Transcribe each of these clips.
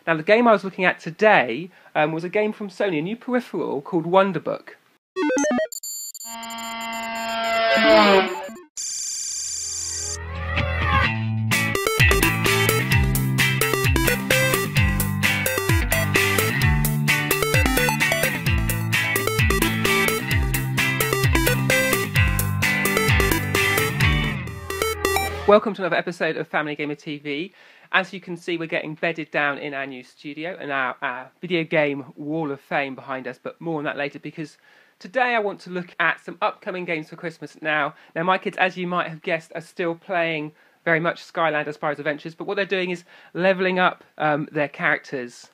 Now the game I was looking at today was a game from Sony, a new peripheral called Wonderbook. Welcome to another episode of Family Gamer TV. As you can see, we're getting bedded down in our new studio and our video game wall of fame behind us, but more on that later because today I want to look at some upcoming games for Christmas. Now my kids, as you might have guessed, are still playing very much Skylanders Spyro's Adventures, but what they're doing is levelling up their characters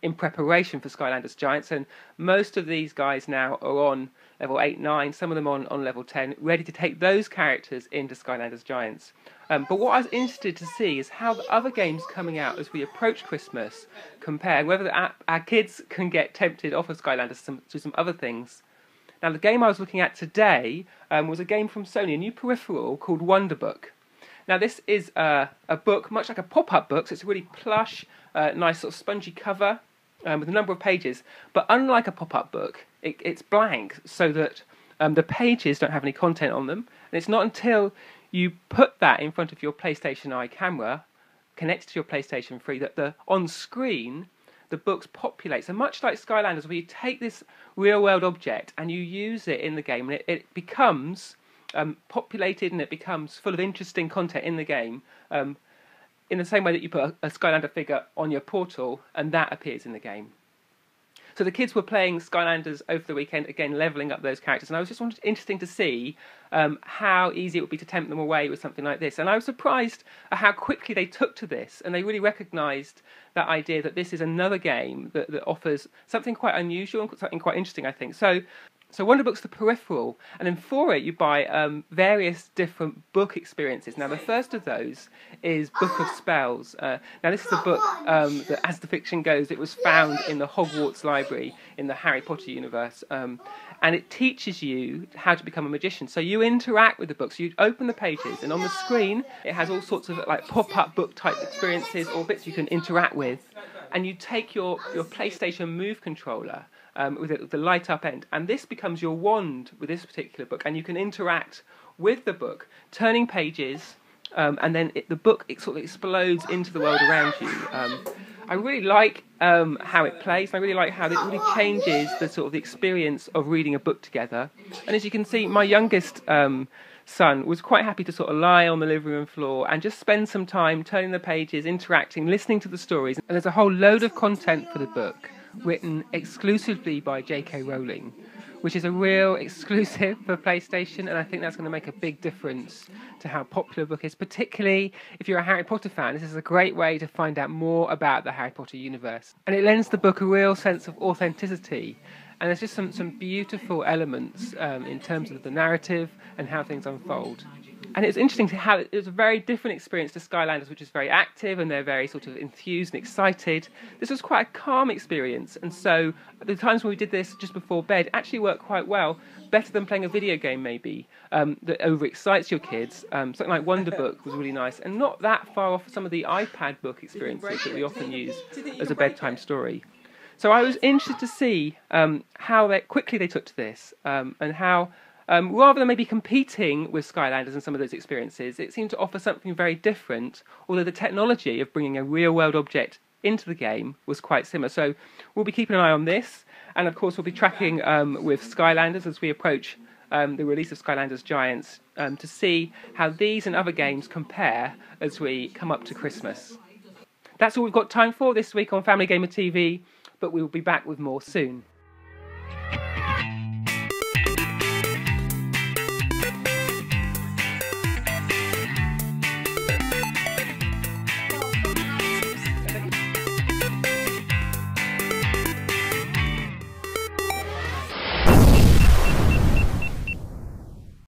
in preparation for Skylanders Giants, and most of these guys now are on level 8, 9, some of them on level 10, ready to take those characters into Skylanders Giants. But what I was interested to see is how the other games coming out as we approach Christmas compare, whether our kids can get tempted off of Skylanders to some other things. Now the game I was looking at today was a game from Sony, a new peripheral called Wonderbook. Now this is a book, much like a pop-up book, so it's a really plush, nice sort of spongy cover with a number of pages, but unlike a pop-up book, it's blank, so that the pages don't have any content on them, and it's not until you put that in front of your PlayStation Eye camera, connected to your PlayStation 3, that on screen the books populate. So much like Skylanders, where you take this real-world object and you use it in the game, and it becomes populated and it becomes full of interesting content in the game, in the same way that you put a Skylander figure on your portal and that appears in the game. So the kids were playing Skylanders over the weekend, again levelling up those characters, and I was just interesting to see how easy it would be to tempt them away with something like this. And I was surprised at how quickly they took to this, and they really recognised that idea that this is another game that offers something quite unusual and something quite interesting, I think. So Wonderbook's the peripheral, and then for it you buy various different book experiences. Now the first of those is Book of Spells. Now this is a book that, as the fiction goes, it was found in the Hogwarts library in the Harry Potter universe, and it teaches you how to become a magician. So you interact with the book, so you open the pages, and on the screen it has all sorts of like pop-up book type experiences or bits you can interact with, and you take your PlayStation Move controller with the light up end, and this becomes your wand with this particular book, and you can interact with the book, turning pages, and then the book sort of explodes into the world around you. I really like how it plays, and I really like how it really changes the sort of the experience of reading a book together. And as you can see, my youngest son was quite happy to sort of lie on the living room floor and just spend some time turning the pages, interacting, listening to the stories. And there's a whole load of content for the book written exclusively by J.K. Rowling, which is a real exclusive for PlayStation, and I think that's going to make a big difference to how popular the book is, particularly if you're a Harry Potter fan. This is a great way to find out more about the Harry Potter universe, and it lends the book a real sense of authenticity, and there's just some beautiful elements in terms of the narrative and how things unfold. And it's interesting to how it was a very different experience to Skylanders, which is very active and they're very sort of enthused and excited. This was quite a calm experience, and so the times when we did this just before bed actually worked quite well, better than playing a video game maybe that overexcites your kids. Something like Wonderbook was really nice, and not that far off some of the iPad book experiences that we often use as a bedtime story. So I was interested to see how quickly they took to this, and how rather than maybe competing with Skylanders and some of those experiences, it seemed to offer something very different, although the technology of bringing a real-world object into the game was quite similar. So we'll be keeping an eye on this, and of course we'll be tracking with Skylanders as we approach the release of Skylanders Giants to see how these and other games compare as we come up to Christmas. That's all we've got time for this week on Family Gamer TV, but we will be back with more soon.